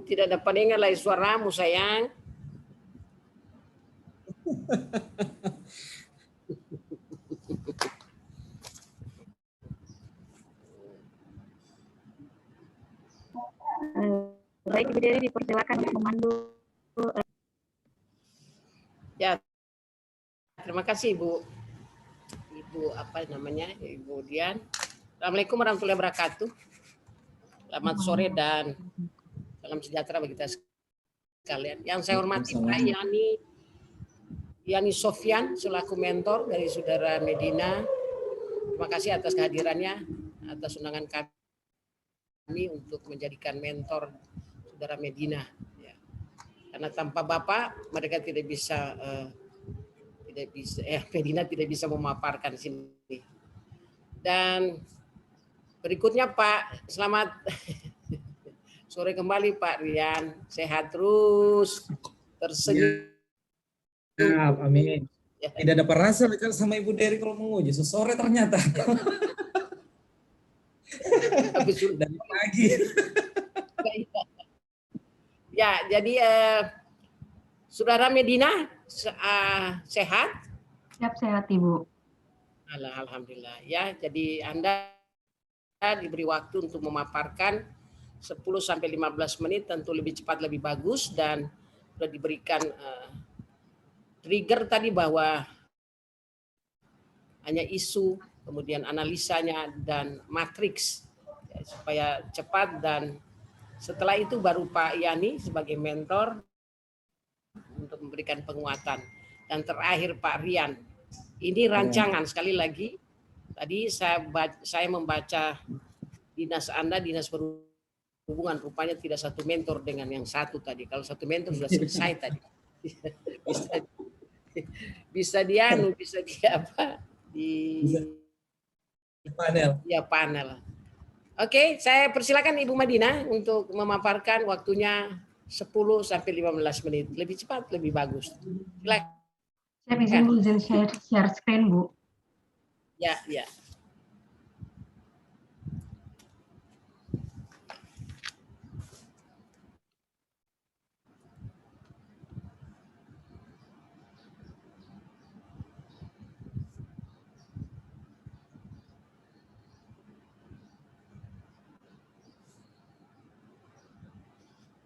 tidak dapat dengar lagi suaramu sayang. Baik, Ibu Dery dipersilakan untuk memandu. Ya, terima kasih Ibu. Ibu apa namanya? Ibu Dian. Assalamualaikum warahmatullahi wabarakatuh. Selamat sore dan salam sejahtera bagi kita sekalian. Yang saya hormati Pak Yani Sofyan selaku mentor dari Saudara Medina. Terima kasih atas kehadirannya, atas undangan kami untuk menjadikan mentor Saudara Medina. Ya. Karena tanpa Bapak mereka tidak bisa Medina tidak bisa memaparkan sini. Dan berikutnya Pak, selamat sore kembali Pak Rian, sehat terus, tersenyum. Ya, amin. Tidak ada perasa sama Ibu Dery kalau menguji, sore ternyata. Dari pagi. Ya, jadi Saudara Medina sehat? Siap, sehat Ibu. Alhamdulillah. Ya, jadi Anda diberi waktu untuk memaparkan 10 sampai 15 menit, tentu lebih cepat lebih bagus, dan sudah diberikan trigger tadi bahwa hanya isu, kemudian analisanya dan matriks ya, supaya cepat, dan setelah itu baru Pak Yani sebagai mentor untuk memberikan penguatan, dan terakhir Pak Rian. Ini rancangan sekali lagi. Tadi saya membaca dinas Anda, dinas perhubungan, rupanya tidak satu mentor dengan yang satu tadi. Kalau satu mentor sudah selesai tadi. bisa di apa? Di panel. Ya, panel. Oke, saya persilakan Ibu Madina untuk memaparkan, waktunya 10 sampai 15 menit. Lebih cepat, lebih bagus. Silakan. Saya izin share screen, Bu. Ya, ya.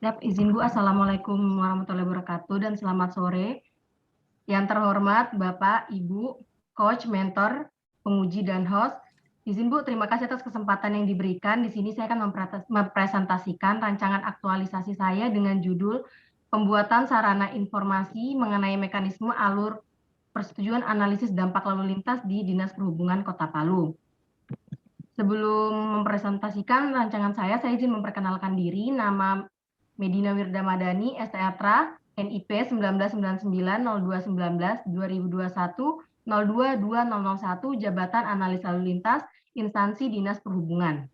Siap, izin Bu. Assalamualaikum warahmatullahi wabarakatuh dan selamat sore. Yang terhormat Bapak, Ibu, Coach, Mentor, Penguji, dan Host. Izin Bu, terima kasih atas kesempatan yang diberikan. Di sini saya akan mempresentasikan rancangan aktualisasi saya dengan judul Pembuatan Sarana Informasi mengenai Mekanisme Alur Persetujuan Analisis Dampak Lalu Lintas di Dinas Perhubungan Kota Palu. Sebelum mempresentasikan rancangan saya izin memperkenalkan diri. Nama Medina Wirda Madani, STATRA, NIP 1999-02-19, 2021, 02-2001, Jabatan Analis Lalu Lintas, Instansi Dinas Perhubungan.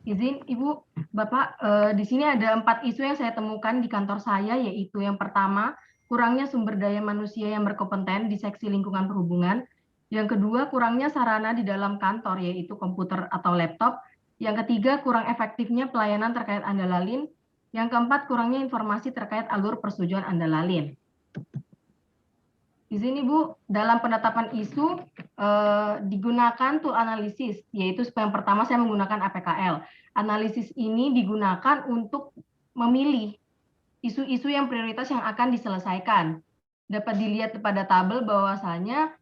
Izin Ibu, Bapak, di sini ada 4 isu yang saya temukan di kantor saya, yaitu yang pertama, kurangnya sumber daya manusia yang berkompeten di seksi lingkungan perhubungan. Yang kedua, kurangnya sarana di dalam kantor, yaitu komputer atau laptop. Yang ketiga, kurang efektifnya pelayanan terkait Andalalin. Yang keempat, kurangnya informasi terkait alur persetujuan Andalalin. Di sini Bu, dalam penetapan isu digunakan tool analisis, yaitu yang pertama saya menggunakan APKL. Analisis ini digunakan untuk memilih isu-isu yang prioritas yang akan diselesaikan. Dapat dilihat pada tabel bahwasanya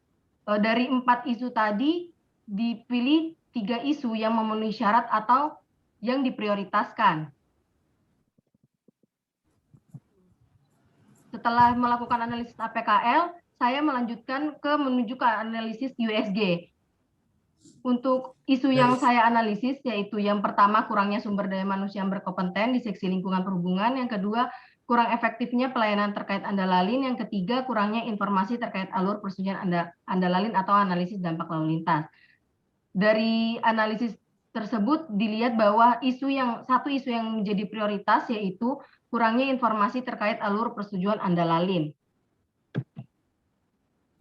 dari 4 isu tadi dipilih 3 isu yang memenuhi syarat atau yang diprioritaskan. Setelah melakukan analisis APKL, saya melanjutkan menuju ke analisis USG. Untuk isu yang saya analisis, yaitu yang pertama kurangnya sumber daya manusia yang berkompeten di seksi lingkungan perhubungan, yang kedua kurang efektifnya pelayanan terkait Andalalin, yang ketiga kurangnya informasi terkait alur persetujuan Andalalin atau analisis dampak lalu lintas. Dari analisis tersebut dilihat bahwa satu isu yang menjadi prioritas, yaitu kurangnya informasi terkait alur persetujuan Andalalin.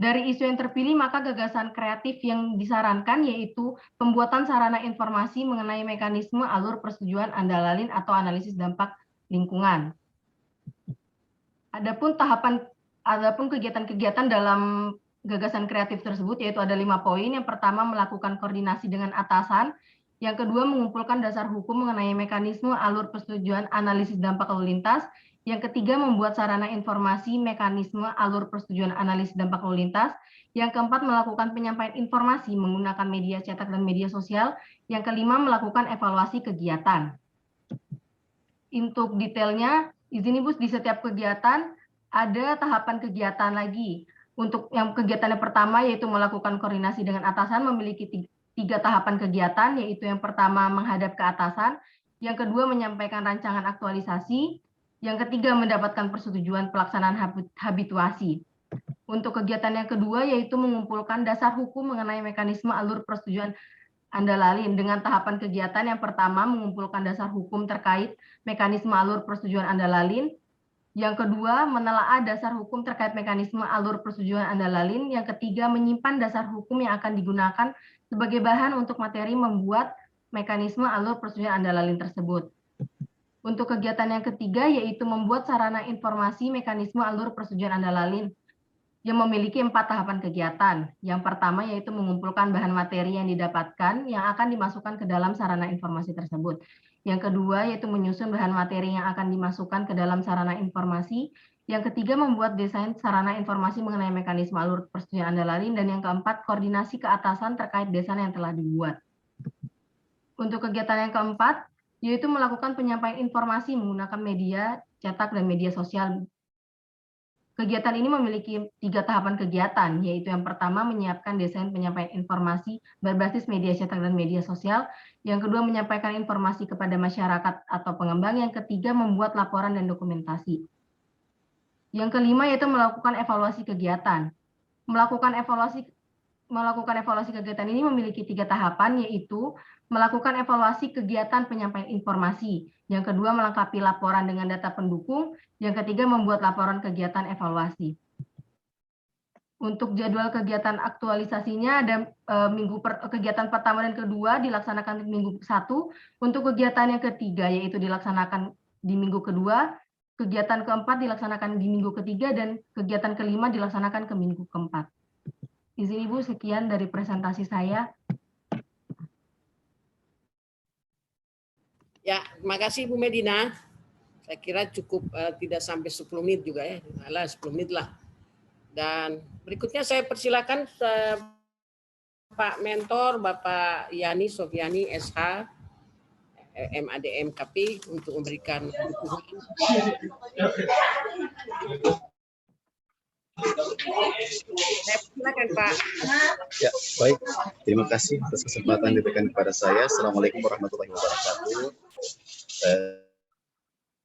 Dari isu yang terpilih, maka gagasan kreatif yang disarankan yaitu pembuatan sarana informasi mengenai mekanisme alur persetujuan andalalin atau analisis dampak lingkungan. Adapun kegiatan-kegiatan dalam gagasan kreatif tersebut yaitu ada 5 poin. Yang pertama, melakukan koordinasi dengan atasan. Yang kedua, mengumpulkan dasar hukum mengenai mekanisme alur persetujuan analisis dampak lalu lintas. Yang ketiga, membuat sarana informasi mekanisme alur persetujuan analisis dampak lalu lintas. Yang keempat, melakukan penyampaian informasi menggunakan media cetak dan media sosial. Yang kelima, melakukan evaluasi kegiatan. Untuk detailnya, izin Ibu, di setiap kegiatan ada tahapan kegiatan lagi. Untuk yang kegiatan yang pertama yaitu melakukan koordinasi dengan atasan, memiliki 3 tahapan kegiatan, yaitu yang pertama menghadap ke atasan, yang kedua menyampaikan rancangan aktualisasi, yang ketiga mendapatkan persetujuan pelaksanaan habituasi. Untuk kegiatan yang kedua yaitu mengumpulkan dasar hukum mengenai mekanisme alur persetujuan andalalin dengan tahapan kegiatan yang pertama mengumpulkan dasar hukum terkait mekanisme alur persetujuan andalalin, yang kedua menelaah dasar hukum terkait mekanisme alur persetujuan andalalin, yang ketiga menyimpan dasar hukum yang akan digunakan sebagai bahan untuk materi membuat mekanisme alur persetujuan andalalin tersebut. Untuk kegiatan yang ketiga yaitu membuat sarana informasi mekanisme alur persetujuan andalalin yang memiliki 4 tahapan kegiatan. Yang pertama yaitu mengumpulkan bahan materi yang didapatkan yang akan dimasukkan ke dalam sarana informasi tersebut. Yang kedua yaitu menyusun bahan materi yang akan dimasukkan ke dalam sarana informasi. Yang ketiga membuat desain sarana informasi mengenai mekanisme alur persetujuan andalalin. Dan yang keempat koordinasi ke atasan terkait desain yang telah dibuat. Untuk kegiatan yang keempat yaitu melakukan penyampaian informasi menggunakan media cetak dan media sosial. Kegiatan ini memiliki 3 tahapan kegiatan, yaitu yang pertama menyiapkan desain penyampaian informasi berbasis media cetak dan media sosial, yang kedua menyampaikan informasi kepada masyarakat atau pengembang, yang ketiga membuat laporan dan dokumentasi. Yang kelima yaitu melakukan evaluasi kegiatan. Melakukan evaluasi kegiatan ini memiliki 3 tahapan, yaitu melakukan evaluasi kegiatan penyampaian informasi. Yang kedua, melengkapi laporan dengan data pendukung. Yang ketiga, membuat laporan kegiatan evaluasi. Untuk jadwal kegiatan aktualisasinya ada kegiatan pertama dan kedua dilaksanakan di minggu 1. Untuk kegiatan yang ketiga yaitu dilaksanakan di minggu kedua. Kegiatan keempat dilaksanakan di minggu ketiga dan kegiatan kelima dilaksanakan ke minggu keempat. Izin Ibu, sekian dari presentasi saya. Ya, terima kasih Bu Medina. Saya kira cukup tidak sampai 10 menit juga ya. Alah, 10 menit lah. Dan berikutnya saya persilakan Pak Mentor, Bapak Yani Sofiani SH, MADM KP untuk memberikan dukungan. Silakan Pak. Ya, baik. Terima kasih atas kesempatan diberikan kepada saya. Assalamualaikum warahmatullahi wabarakatuh.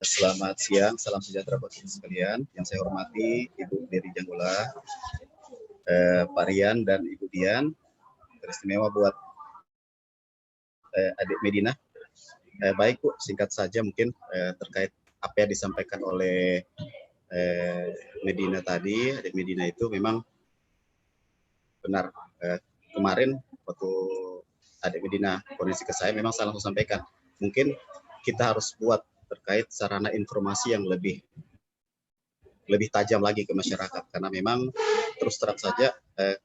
Selamat siang, salam sejahtera buat kita sekalian. Yang saya hormati Ibu Dery Janggula, Pak Rian dan Ibu Dian. Teristimewa buat adik Medina. Baik Bu, singkat saja mungkin terkait apa yang disampaikan oleh Medina tadi. Adik Medina itu memang benar. Kemarin waktu adik Medina koneksi ke saya memang saya langsung sampaikan. Mungkin kita harus buat terkait sarana informasi yang lebih tajam lagi ke masyarakat, karena memang terus terang saja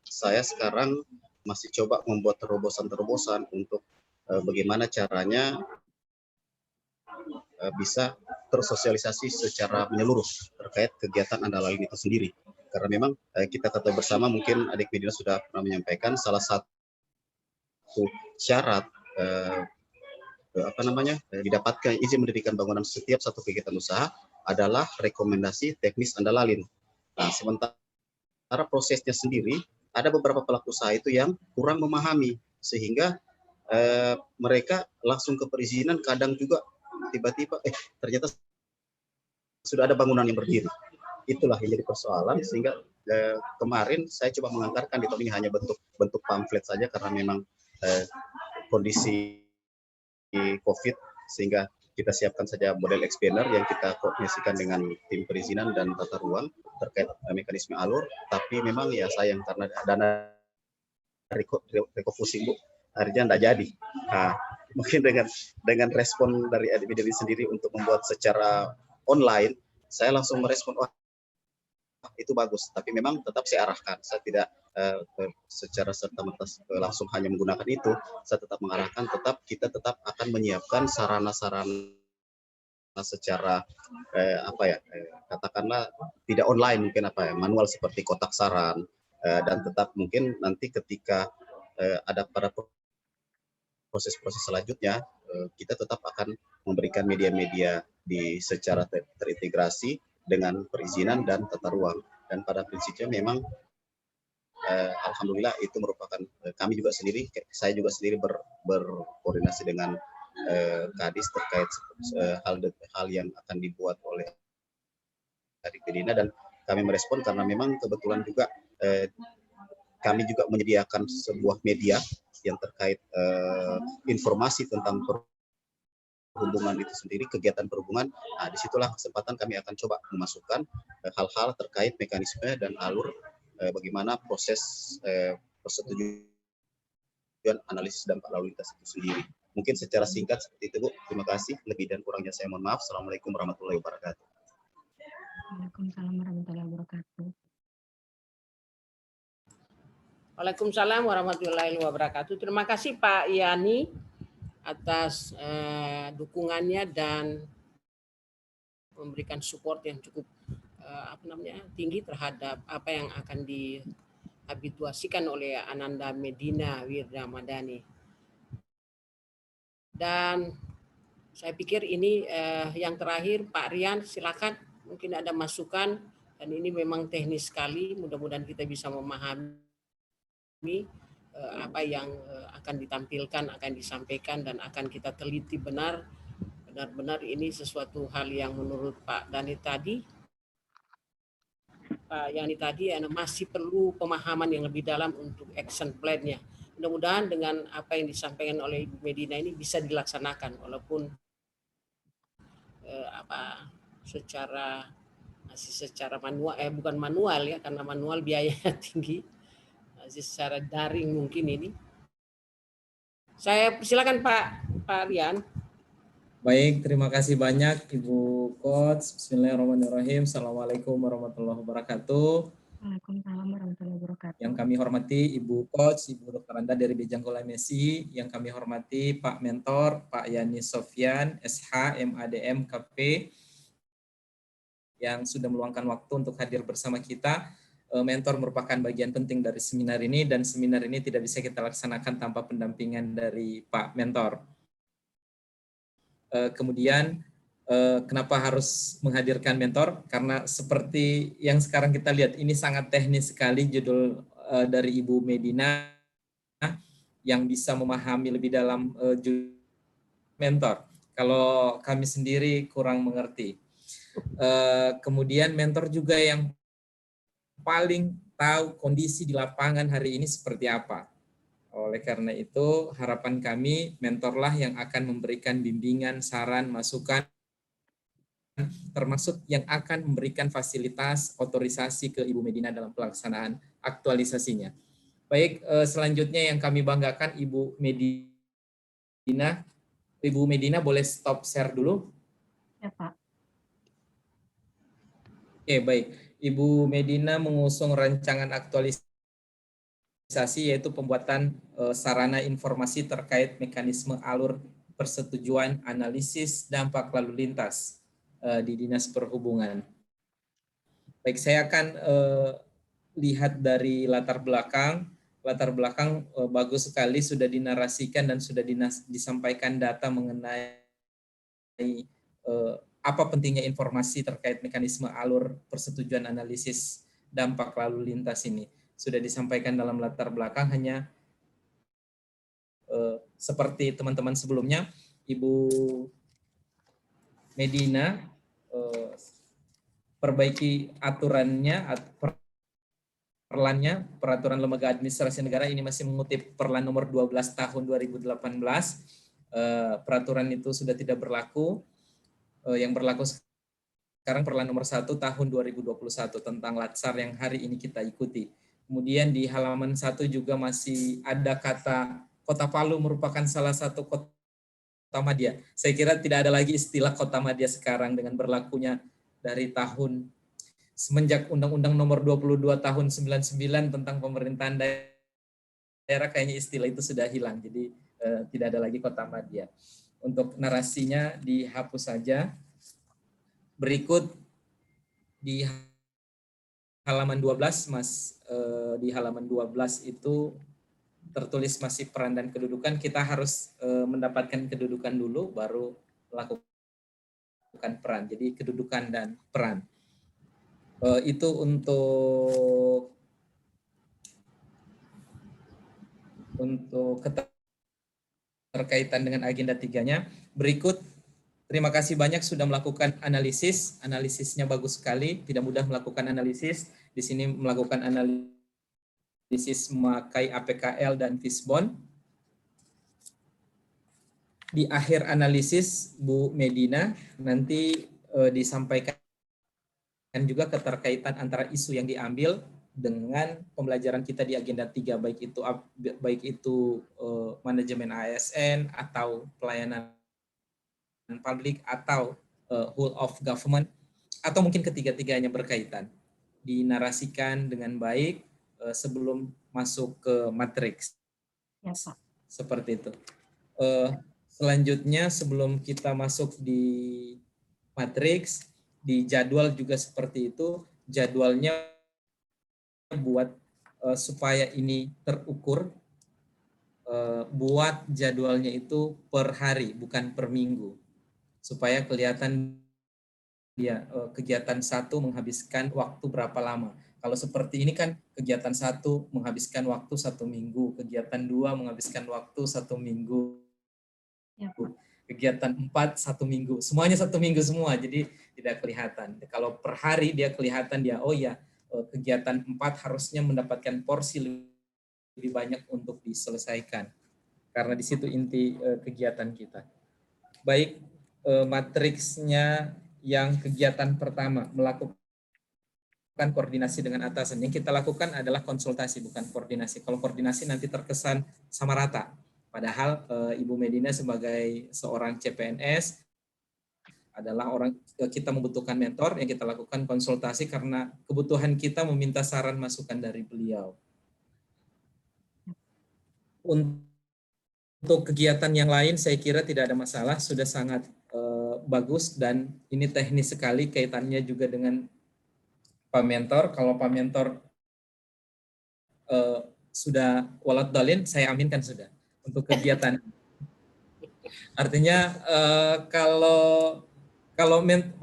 saya sekarang masih coba membuat terobosan-terobosan untuk bagaimana caranya bisa tersosialisasi secara menyeluruh terkait kegiatan Andalalin itu sendiri. Karena memang kita ketahui bersama, mungkin adik Medina sudah pernah menyampaikan, salah satu syarat didapatkan izin mendirikan bangunan setiap satu kegiatan usaha adalah rekomendasi teknis Andalalin. Nah, sementara prosesnya sendiri ada beberapa pelaku usaha itu yang kurang memahami, sehingga mereka langsung ke perizinan, kadang juga tiba-tiba ternyata sudah ada bangunan yang berdiri. Itulah yang jadi persoalan, sehingga kemarin saya coba mengantarkan di tahun ini hanya bentuk pamflet saja, karena memang kondisi COVID, sehingga kita siapkan saja model explainer yang kita koordinasikan dengan tim perizinan dan tata ruang terkait mekanisme alur. Tapi memang ya sayang karena dana refocusing Bu, akhirnya tidak jadi. Nah, mungkin dengan respon dari ADB sendiri untuk membuat secara online, saya langsung merespon, wah itu bagus. Tapi memang tetap saya arahkan, saya tidak secara serta-merta langsung hanya menggunakan itu. Saya tetap mengarahkan, kita tetap akan menyiapkan sarana-sarana secara katakanlah tidak online, mungkin manual seperti kotak saran, dan tetap mungkin nanti ketika ada pada proses-proses selanjutnya, kita tetap akan memberikan media-media secara terintegrasi dengan perizinan dan tata ruang. Dan pada prinsipnya memang alhamdulillah itu merupakan saya juga sendiri berkoordinasi dengan Kadis terkait hal yang akan dibuat oleh Adik Medina, dan kami merespon karena memang kebetulan juga kami juga menyediakan sebuah media yang terkait informasi tentang perhubungan itu sendiri, kegiatan perhubungan. Nah, disitulah kesempatan kami akan coba memasukkan hal-hal terkait mekanisme dan alur bagaimana proses persetujuan analisis dampak lalu lintas itu sendiri. Mungkin secara singkat seperti itu Bu. Terima kasih. Lebih dan kurangnya saya mohon maaf. Assalamualaikum warahmatullahi wabarakatuh. Waalaikumsalam warahmatullahi wabarakatuh. Waalaikumsalam warahmatullahi wabarakatuh. Terima kasih Pak Yani atas dukungannya dan memberikan support yang cukup tinggi terhadap apa yang akan dihabituasikan oleh Ananda Medina Wirdamadani. Dan saya pikir ini yang terakhir Pak Rian, silakan, mungkin ada masukan, dan ini memang teknis sekali, mudah-mudahan kita bisa memahami apa yang akan ditampilkan, akan disampaikan, dan akan kita teliti benar-benar ini sesuatu hal yang menurut Pak Yani tadi masih perlu pemahaman yang lebih dalam untuk action plan-nya. Mudah-mudahan dengan apa yang disampaikan oleh Ibu Medina ini bisa dilaksanakan, walaupun secara manual, bukan manual ya, karena manual biayanya tinggi, masih secara daring mungkin ini. Saya silakan Pak Rian. Baik, terima kasih banyak Ibu Coach. Bismillahirrahmanirrahim. Assalamualaikum warahmatullahi wabarakatuh. Waalaikumsalam warahmatullahi wabarakatuh. Yang kami hormati Ibu Coach, Ibu Dr. Anda dari Bejangkola Messi. Yang kami hormati Pak Mentor, Pak Yani Sofyan, SH, MADM, KP, yang sudah meluangkan waktu untuk hadir bersama kita. Mentor merupakan bagian penting dari seminar ini, dan seminar ini tidak bisa kita laksanakan tanpa pendampingan dari Pak Mentor. Kemudian kenapa harus menghadirkan mentor? Karena seperti yang sekarang kita lihat, ini sangat teknis sekali judul dari Ibu Medina yang bisa memahami lebih dalam mentor. Kalau kami sendiri kurang mengerti. Kemudian mentor juga yang paling tahu kondisi di lapangan hari ini seperti apa. Oleh karena itu, harapan kami mentorlah yang akan memberikan bimbingan, saran, masukan, termasuk yang akan memberikan fasilitas otorisasi ke Ibu Medina dalam pelaksanaan aktualisasinya. Baik, selanjutnya yang kami banggakan Ibu Medina. Ibu Medina boleh stop share dulu? Ya Pak. Oke, baik. Ibu Medina mengusung rancangan aktualisasi yaitu pembuatan sarana informasi terkait mekanisme alur persetujuan analisis dampak lalu lintas di Dinas Perhubungan. Baik, saya akan lihat dari latar belakang. Latar belakang bagus sekali, sudah dinarasikan dan sudah disampaikan data mengenai apa pentingnya informasi terkait mekanisme alur persetujuan analisis dampak lalu lintas ini. Sudah disampaikan dalam latar belakang, hanya seperti teman-teman sebelumnya, Ibu Medina perbaiki aturannya, peraturan lembaga administrasi negara ini masih mengutip Perlan nomor 12 tahun 2018 peraturan itu sudah tidak berlaku. Yang berlaku sekarang Perla nomor 1 tahun 2021 tentang Latsar yang hari ini kita ikuti. Kemudian di halaman 1 juga masih ada kata Kota Palu merupakan salah satu kota madya. Saya kira tidak ada lagi istilah kota madya sekarang dengan berlakunya dari tahun semenjak Undang-Undang nomor 22 tahun 99 tentang pemerintahan daerah, kayaknya istilah itu sudah hilang. Jadi tidak ada lagi kota madya. Untuk narasinya dihapus saja. Berikut di halaman 12, Mas, di halaman 12 itu tertulis masih peran dan kedudukan. Kita harus mendapatkan kedudukan dulu, baru melakukan peran. Jadi kedudukan dan peran. Itu untuk keterkaitan dengan agenda 3-nya. Berikut, terima kasih banyak sudah melakukan analisis. Analisisnya bagus sekali, tidak mudah melakukan analisis. Di sini melakukan analisis memakai APKL dan Fishbone. Di akhir analisis, Bu Medina, nanti disampaikan juga keterkaitan antara isu yang diambil dengan pembelajaran kita di agenda 3, baik itu manajemen ASN atau pelayanan publik atau whole of government, atau mungkin ketiga-tiganya berkaitan, dinarasikan dengan baik sebelum masuk ke matriks. Ya, Pak. Seperti itu. Selanjutnya sebelum kita masuk di matriks, di jadwal juga seperti itu. Jadwalnya buat supaya ini terukur, buat jadwalnya itu per hari bukan per minggu, supaya kelihatan dia kegiatan 1 menghabiskan waktu berapa lama. Kalau seperti ini kan kegiatan 1 menghabiskan waktu 1 minggu, kegiatan 2 menghabiskan waktu 1 minggu, Ya, Pak. kegiatan 4 1 minggu, semuanya 1 minggu semua, jadi tidak kelihatan. Kalau per hari dia kelihatan dia, oh ya, kegiatan 4 harusnya mendapatkan porsi lebih banyak untuk diselesaikan, karena di situ inti kegiatan kita. Baik, matriksnya yang kegiatan pertama, melakukan koordinasi dengan atasan. Yang kita lakukan adalah konsultasi, bukan koordinasi. Kalau koordinasi nanti terkesan sama rata. Padahal Ibu Medina sebagai seorang CPNS adalah orang, kita membutuhkan mentor, yang kita lakukan konsultasi karena kebutuhan kita meminta saran masukan dari beliau. Untuk kegiatan yang lain saya kira tidak ada masalah, sudah sangat bagus, dan ini teknis sekali kaitannya juga dengan Pak Mentor. Kalau Pak Mentor sudah walat dalin, saya aminkan sudah untuk kegiatan. Artinya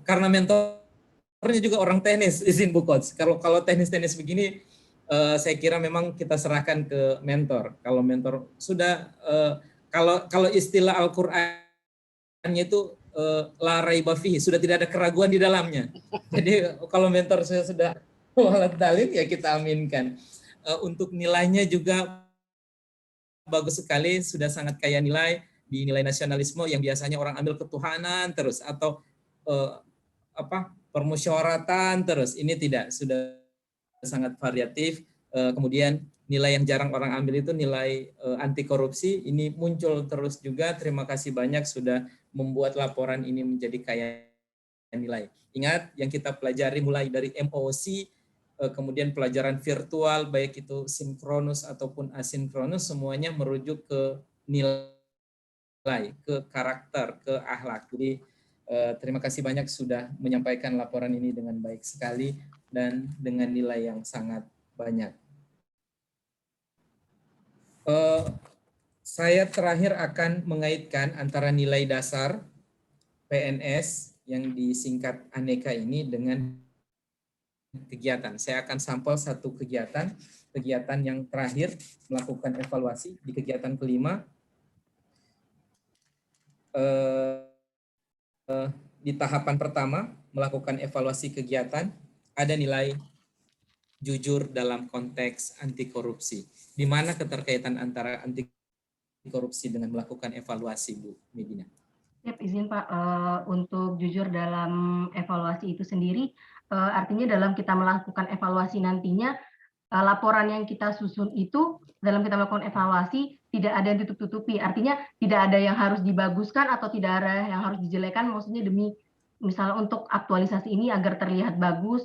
karena mentornya juga orang teknis, izin Bu Coach. Kalau teknis-teknis begini, saya kira memang kita serahkan ke mentor. Kalau mentor sudah, kalau istilah Al-Qur'annya itu la raiba fihi, sudah tidak ada keraguan di dalamnya. Jadi kalau mentor saya sudah walat dalil, ya kita aminkan. Untuk nilainya juga bagus sekali, sudah sangat kaya nilai, di nilai nasionalisme yang biasanya orang ambil ketuhanan terus atau permusyawaratan terus, ini tidak, sudah sangat variatif. Kemudian nilai yang jarang orang ambil itu nilai anti korupsi, ini muncul terus juga. Terima kasih banyak sudah membuat laporan ini menjadi kaya nilai. Ingat yang kita pelajari mulai dari MOC, kemudian pelajaran virtual baik itu sinkronus ataupun asinkronus, semuanya merujuk ke nilai, ke karakter, ke akhlak. Jadi terima kasih banyak sudah menyampaikan laporan ini dengan baik sekali dan dengan nilai yang sangat banyak. Saya terakhir akan mengaitkan antara nilai dasar PNS yang disingkat aneka ini dengan kegiatan. Saya akan sampel satu kegiatan yang terakhir melakukan evaluasi di kegiatan kelima. Di tahapan pertama melakukan evaluasi kegiatan, ada nilai jujur dalam konteks anti korupsi. Di mana keterkaitan antara anti korupsi dengan melakukan evaluasi, Bu Medina. Siap, izin Pak, untuk jujur dalam evaluasi itu sendiri, artinya dalam kita melakukan evaluasi nantinya, laporan yang kita susun itu dalam kita melakukan evaluasi tidak ada yang ditutup-tutupi, artinya tidak ada yang harus dibaguskan atau tidak ada yang harus dijelekan, maksudnya demi misalnya untuk aktualisasi ini agar terlihat bagus,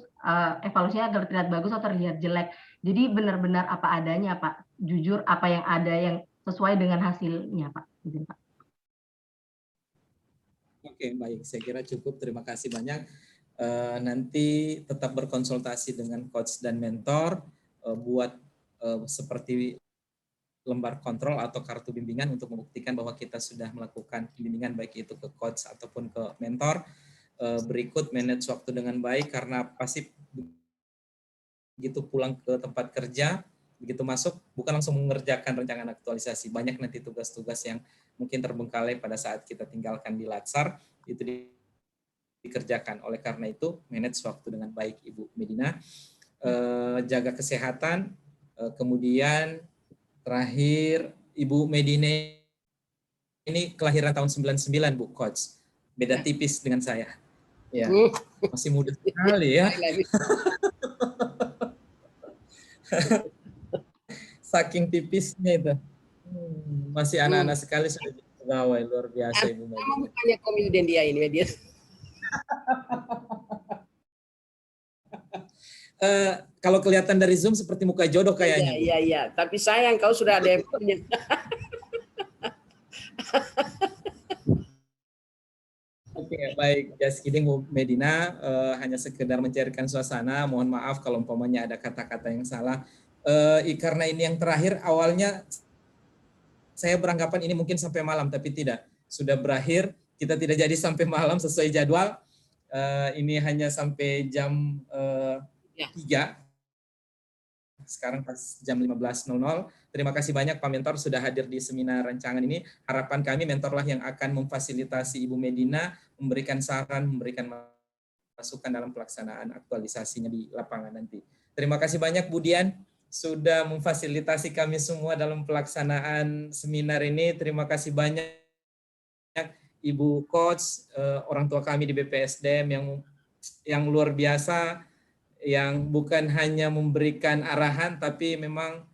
evaluasinya agar terlihat bagus atau terlihat jelek. Jadi benar-benar apa adanya Pak, jujur apa yang ada yang sesuai dengan hasilnya Pak, izin Pak. Oke, baik. Saya kira cukup. Terima kasih banyak. Nanti tetap berkonsultasi dengan coach dan mentor buat seperti lembar kontrol atau kartu bimbingan untuk membuktikan bahwa kita sudah melakukan bimbingan baik itu ke coach ataupun ke mentor. Berikut manage waktu dengan baik, karena pasti begitu pulang ke tempat kerja, begitu masuk bukan langsung mengerjakan rancangan aktualisasi. Banyak nanti tugas-tugas yang mungkin terbengkalai pada saat kita tinggalkan di Latsar, itu dikerjakan. Oleh karena itu, manage waktu dengan baik, Ibu Medina. Jaga kesehatan. Kemudian terakhir, Ibu Medina ini kelahiran tahun 99, Bu Coach. Beda tipis dengan saya. Ya, masih muda sekali ya. Saking tipisnya itu. Masih anak-anak sekali sudah jadi pegawai, luar biasa Ibu Medina. Sama mukanya komedian dia ini, dia. Kalau kelihatan dari Zoom seperti muka jodoh kayaknya. Iya. Tapi sayang kau sudah ada yang punya. Oke, baik. Just kidding, Bu Medina. Hanya sekedar mencairkan suasana. Mohon maaf kalau umpamanya ada kata-kata yang salah. Karena ini yang terakhir, awalnya saya beranggapan ini mungkin sampai malam, tapi tidak. Sudah berakhir, kita tidak jadi sampai malam sesuai jadwal. Ini hanya sampai jam 3. Sekarang pas jam 15.00. Terima kasih banyak Pak Mentor sudah hadir di seminar rancangan ini. Harapan kami mentorlah yang akan memfasilitasi Ibu Medina, memberikan saran, memberikan masukan dalam pelaksanaan aktualisasinya di lapangan nanti. Terima kasih banyak Bu Dian sudah memfasilitasi kami semua dalam pelaksanaan seminar ini. Terima kasih banyak Ibu Coach, orang tua kami di BPSDM yang luar biasa, yang bukan hanya memberikan arahan, tapi memang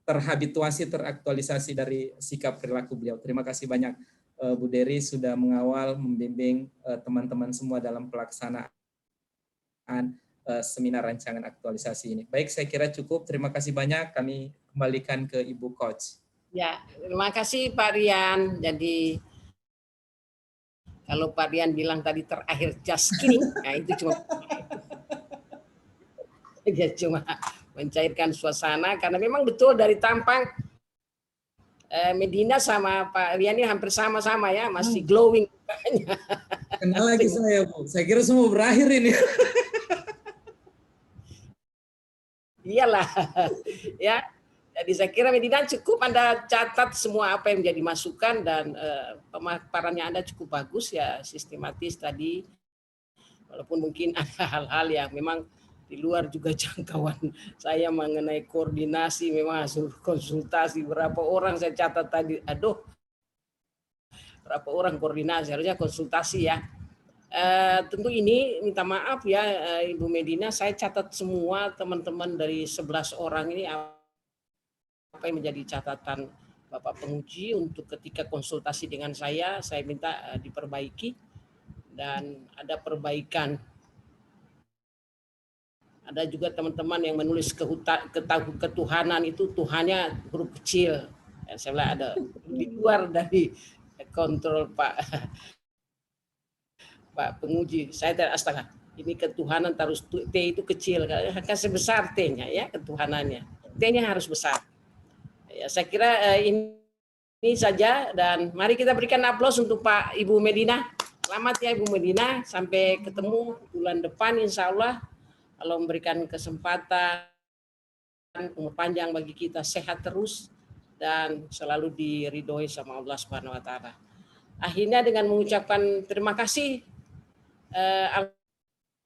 terhabituasi, teraktualisasi dari sikap perilaku beliau. Terima kasih banyak Bu Dery sudah mengawal, membimbing teman-teman semua dalam pelaksanaan seminar rancangan aktualisasi ini. Baik, saya kira cukup. Terima kasih banyak. Kami kembalikan ke Ibu Coach. Ya, terima kasih Pak Rian. Jadi kalau Pak Rian bilang tadi terakhir just kidding, nah itu cuma mencairkan suasana, karena memang betul dari tampang Medina sama Pak Rian ini hampir sama-sama ya, masih glowing. Kenal lagi saya, Bu. Saya kira semua berakhir ini. Iyalah, ya. Jadi saya kira Medina cukup Anda catat semua apa yang menjadi masukan, dan pemaparannya Anda cukup bagus ya, sistematis tadi. Walaupun mungkin ada hal-hal yang memang di luar juga jangkauan saya mengenai koordinasi, memang hasil konsultasi berapa orang saya catat tadi. Aduh, berapa orang koordinasi, harusnya konsultasi ya. Tentu ini minta maaf ya Ibu Medina, saya catat semua teman-teman dari 11 orang ini apa yang menjadi catatan Bapak penguji untuk ketika konsultasi dengan saya minta diperbaiki, dan ada perbaikan. Ada juga teman-teman yang menulis ketuhanan itu Tuhannya huruf kecil. Saya bilang ada di luar dari kontrol Pak penguji. Saya tidak astaga. Ini ketuhanan harus T itu kecil, kan sebesar T-nya ya, ketuhanannya. T-nya harus besar. Ya, saya kira ini saja, dan mari kita berikan aplaus untuk Pak Ibu Medina. Selamat ya Ibu Medina, sampai ketemu bulan depan insya Allah. Kalau memberikan kesempatan, umur panjang bagi kita, sehat terus dan selalu diridhoi sama Allah Subhanahu wa taala. Akhirnya dengan mengucapkan terima kasih,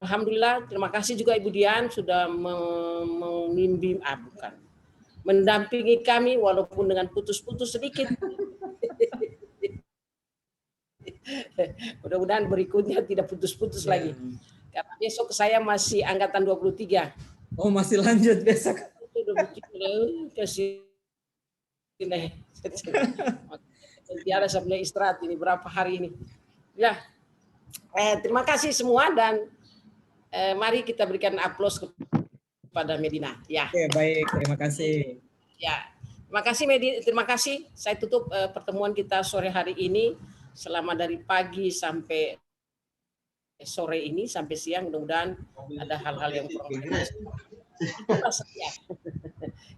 alhamdulillah, terima kasih juga Ibu Dian sudah membimbing mendampingi kami walaupun dengan putus-putus sedikit. Mudah-mudahan berikutnya tidak putus-putus lagi. Karena besok saya masih angkatan 23. Oh, masih lanjut besok. Tiada sambil istirahat ini berapa hari ini. Ya, terima kasih semua dan mari kita berikan aplaus kepada Medina. Ya. Oke, baik, terima kasih. Ya, terima kasih Medina. Terima kasih. Saya tutup pertemuan kita sore hari ini. Selama dari pagi sampai sore ini sampai siang, mudah-mudahan ada hal-hal yang kurang. Itulah saya.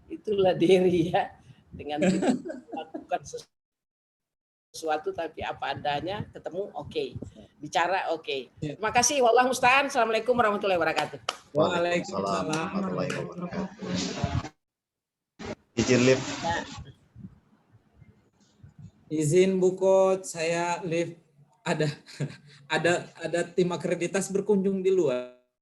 Itulah diri ya. Dengan kita melakukan sesuatu tapi apa adanya, ketemu oke. Bicara oke. Terima kasih. Wallahu musta'an. Assalamualaikum warahmatullahi wabarakatuh. Waalaikumsalam warahmatullahi wabarakatuh. Izin lift. Izin Bukot, saya live ada tim akreditas berkunjung di luar.